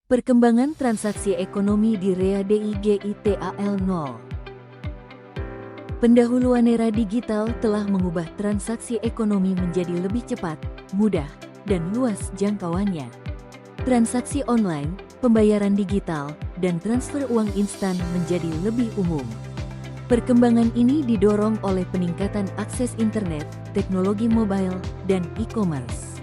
Perkembangan transaksi ekonomi di Rea Digital 0. Pendahuluan era digital telah mengubah transaksi ekonomi menjadi lebih cepat, mudah, dan luas jangkauannya. Transaksi online, pembayaran digital, dan transfer uang instan menjadi lebih umum. Perkembangan ini didorong oleh peningkatan akses internet, teknologi mobile, dan e-commerce.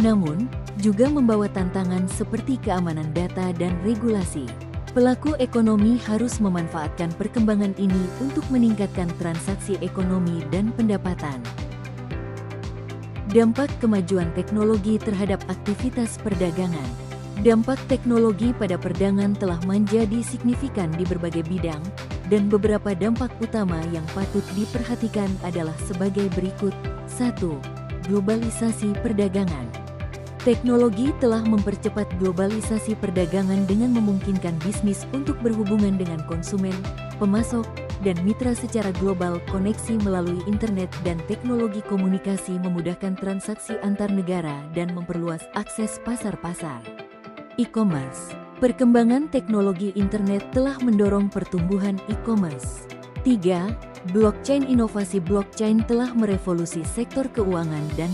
Namun, juga membawa tantangan seperti keamanan data dan regulasi. Pelaku ekonomi harus memanfaatkan perkembangan ini untuk meningkatkan transaksi ekonomi dan pendapatan. Dampak kemajuan teknologi terhadap aktivitas perdagangan. Dampak teknologi pada perdagangan telah menjadi signifikan di berbagai bidang, dan beberapa dampak utama yang patut diperhatikan adalah sebagai berikut. 1. Globalisasi perdagangan. Teknologi telah mempercepat globalisasi perdagangan dengan memungkinkan bisnis untuk berhubungan dengan konsumen, pemasok, dan mitra secara global. Koneksi melalui internet dan teknologi komunikasi memudahkan transaksi antar negara dan memperluas akses pasar-pasar. E-commerce. Perkembangan teknologi internet telah mendorong pertumbuhan e-commerce. 3. Blockchain. Inovasi blockchain telah merevolusi sektor keuangan dan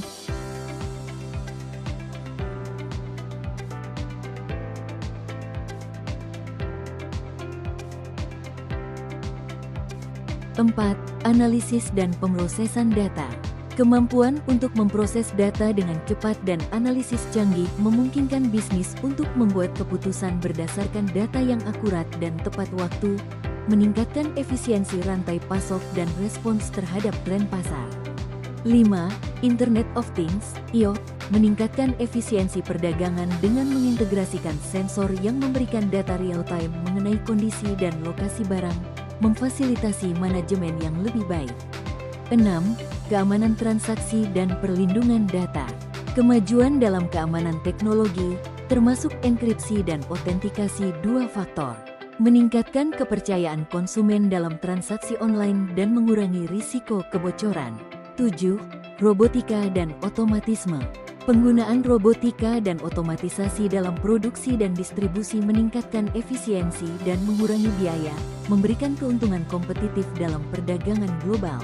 4. Analisis dan pemrosesan data. Kemampuan untuk memproses data dengan cepat dan analisis canggih memungkinkan bisnis untuk membuat keputusan berdasarkan data yang akurat dan tepat waktu, meningkatkan efisiensi rantai pasok dan respons terhadap tren pasar. 5. Internet of Things (IoT), meningkatkan efisiensi perdagangan dengan mengintegrasikan sensor yang memberikan data real-time mengenai kondisi dan lokasi barang, memfasilitasi manajemen yang lebih baik. 6. Keamanan transaksi dan perlindungan data. Kemajuan dalam keamanan teknologi, termasuk enkripsi dan otentikasi dua faktor, meningkatkan kepercayaan konsumen dalam transaksi online dan mengurangi risiko kebocoran. 7. Robotika dan otomatisme. Penggunaan robotika dan otomatisasi dalam produksi dan distribusi meningkatkan efisiensi dan mengurangi biaya, memberikan keuntungan kompetitif dalam perdagangan global.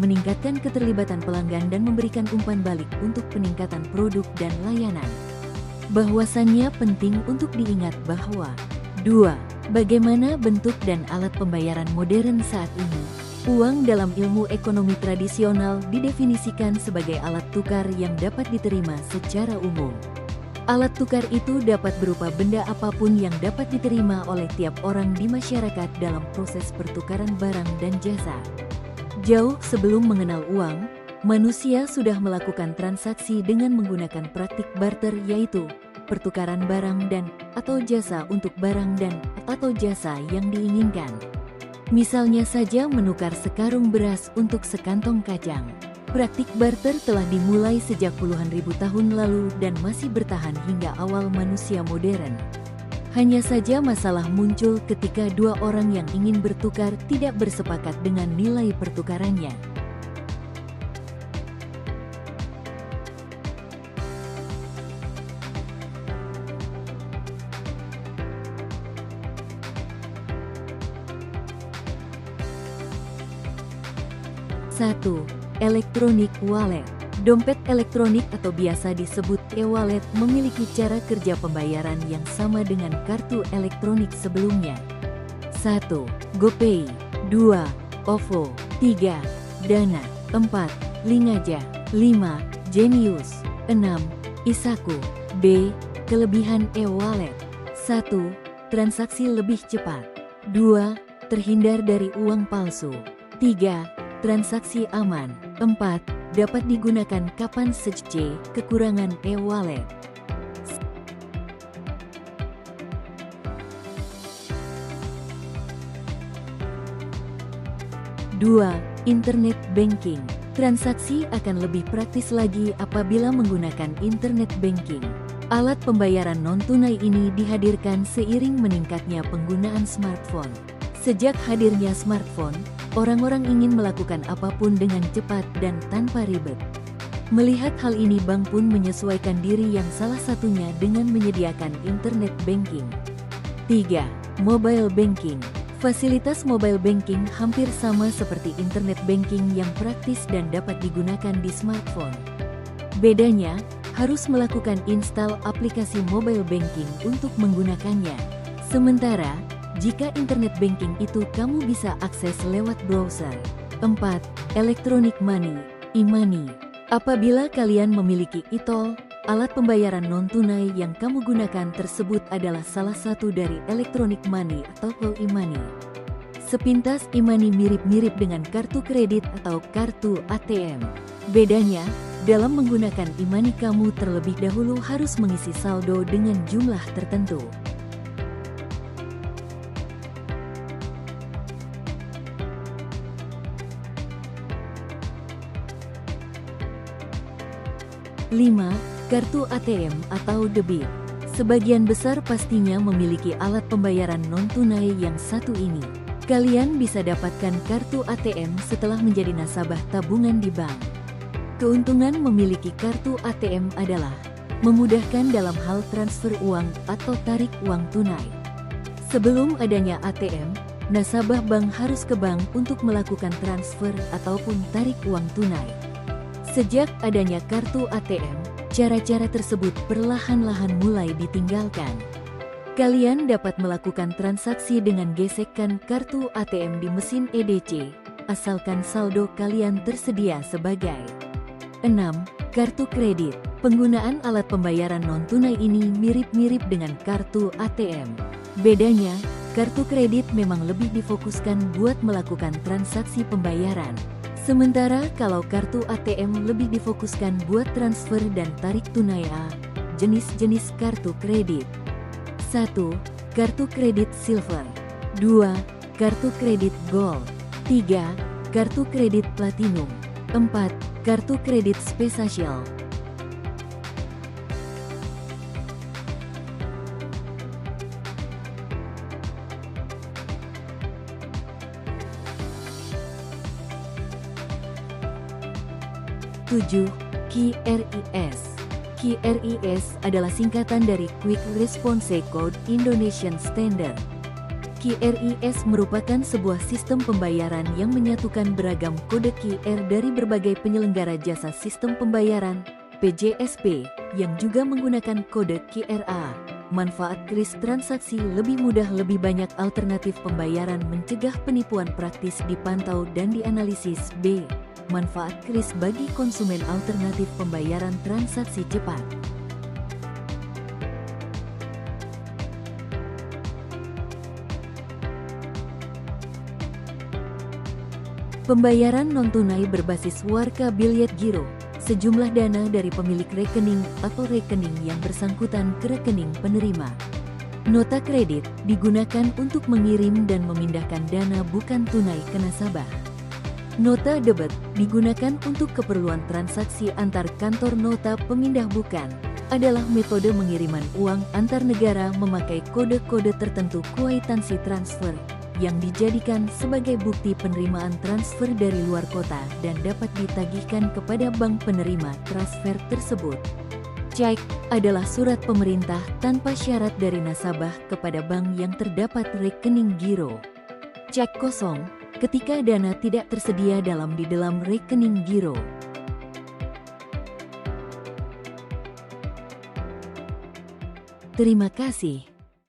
Meningkatkan keterlibatan pelanggan dan memberikan umpan balik untuk peningkatan produk dan layanan. Bahwasannya penting untuk diingat bahwa 2. Bagaimana bentuk dan alat pembayaran modern saat ini? Uang dalam ilmu ekonomi tradisional didefinisikan sebagai alat tukar yang dapat diterima secara umum. Alat tukar itu dapat berupa benda apapun yang dapat diterima oleh tiap orang di masyarakat dalam proses pertukaran barang dan jasa. Jauh sebelum mengenal uang, manusia sudah melakukan transaksi dengan menggunakan praktik barter, yaitu pertukaran barang dan atau jasa untuk barang dan atau jasa yang diinginkan. Misalnya saja menukar sekarung beras untuk sekantong kacang. Praktik barter telah dimulai sejak puluhan ribu tahun lalu dan masih bertahan hingga awal manusia modern. Hanya saja masalah muncul ketika dua orang yang ingin bertukar tidak bersepakat dengan nilai pertukarannya. Satu. Electronic wallet. Dompet elektronik atau biasa disebut e-wallet memiliki cara kerja pembayaran yang sama dengan kartu elektronik sebelumnya. 1. GoPay. 2. OVO. 3. Dana. 4. Lingaja. 5. Genius. 6. Isaku. B. Kelebihan e-wallet. 1. Transaksi lebih cepat. 2. Terhindar dari uang palsu. 3. Transaksi aman. 4. Dapat digunakan kapan saja. Kekurangan e-wallet. 2. Internet banking. Transaksi akan lebih praktis lagi apabila menggunakan internet banking. Alat pembayaran non-tunai ini dihadirkan seiring meningkatnya penggunaan smartphone. Sejak hadirnya smartphone, orang-orang ingin melakukan apapun dengan cepat dan tanpa ribet. Melihat hal ini, bank pun menyesuaikan diri, yang salah satunya dengan menyediakan internet banking. 3. Mobile banking. Fasilitas mobile banking hampir sama seperti internet banking yang praktis dan dapat digunakan di smartphone. Bedanya, harus melakukan install aplikasi mobile banking untuk menggunakannya. Sementara, jika internet banking itu kamu bisa akses lewat browser. 4. Electronic money, e-money. Apabila kalian memiliki e-tol, alat pembayaran non-tunai yang kamu gunakan tersebut adalah salah satu dari electronic money atau e-money. Sepintas e-money mirip-mirip dengan kartu kredit atau kartu ATM. Bedanya, dalam menggunakan e-money kamu terlebih dahulu harus mengisi saldo dengan jumlah tertentu. Lima, kartu ATM atau debit. Sebagian besar pastinya memiliki alat pembayaran non-tunai yang satu ini. Kalian bisa dapatkan kartu ATM setelah menjadi nasabah tabungan di bank. Keuntungan memiliki kartu ATM adalah memudahkan dalam hal transfer uang atau tarik uang tunai. Sebelum adanya ATM, nasabah bank harus ke bank untuk melakukan transfer ataupun tarik uang tunai. Sejak adanya kartu ATM, cara-cara tersebut perlahan-lahan mulai ditinggalkan. Kalian dapat melakukan transaksi dengan gesekkan kartu ATM di mesin EDC, asalkan saldo kalian tersedia sebagai. 6. Kartu kredit. Penggunaan alat pembayaran non-tunai ini mirip-mirip dengan kartu ATM. Bedanya, kartu kredit memang lebih difokuskan buat melakukan transaksi pembayaran. Sementara kalau kartu ATM lebih difokuskan buat transfer dan tarik tunai. Jenis-jenis kartu kredit. 1. Kartu kredit silver. 2. Kartu kredit gold. 3. Kartu kredit platinum. 4. Kartu kredit spesial. Tujuh, QRIS. QRIS adalah singkatan dari Quick Response Code Indonesian Standard. QRIS merupakan sebuah sistem pembayaran yang menyatukan beragam kode QR dari berbagai penyelenggara jasa sistem pembayaran, PJSP, yang juga menggunakan kode QRA. Manfaat kris transaksi lebih mudah, lebih banyak alternatif pembayaran, mencegah penipuan, praktis dipantau dan dianalisis. B. Manfaat kris bagi konsumen, alternatif pembayaran transaksi cepat. Pembayaran non-tunai berbasis warka biliet giro. Sejumlah dana dari pemilik rekening atau rekening yang bersangkutan ke rekening penerima. Nota kredit digunakan untuk mengirim dan memindahkan dana bukan tunai ke nasabah. Nota debit digunakan untuk keperluan transaksi antar kantor. Nota pemindah bukan adalah metode mengiriman uang antar negara memakai kode-kode tertentu kwitansi transfer yang dijadikan sebagai bukti penerimaan transfer dari luar kota dan dapat ditagihkan kepada bank penerima transfer tersebut. Cek adalah surat pemerintah tanpa syarat dari nasabah kepada bank yang terdapat rekening giro. Cek kosong ketika dana tidak tersedia di dalam rekening giro. Terima kasih.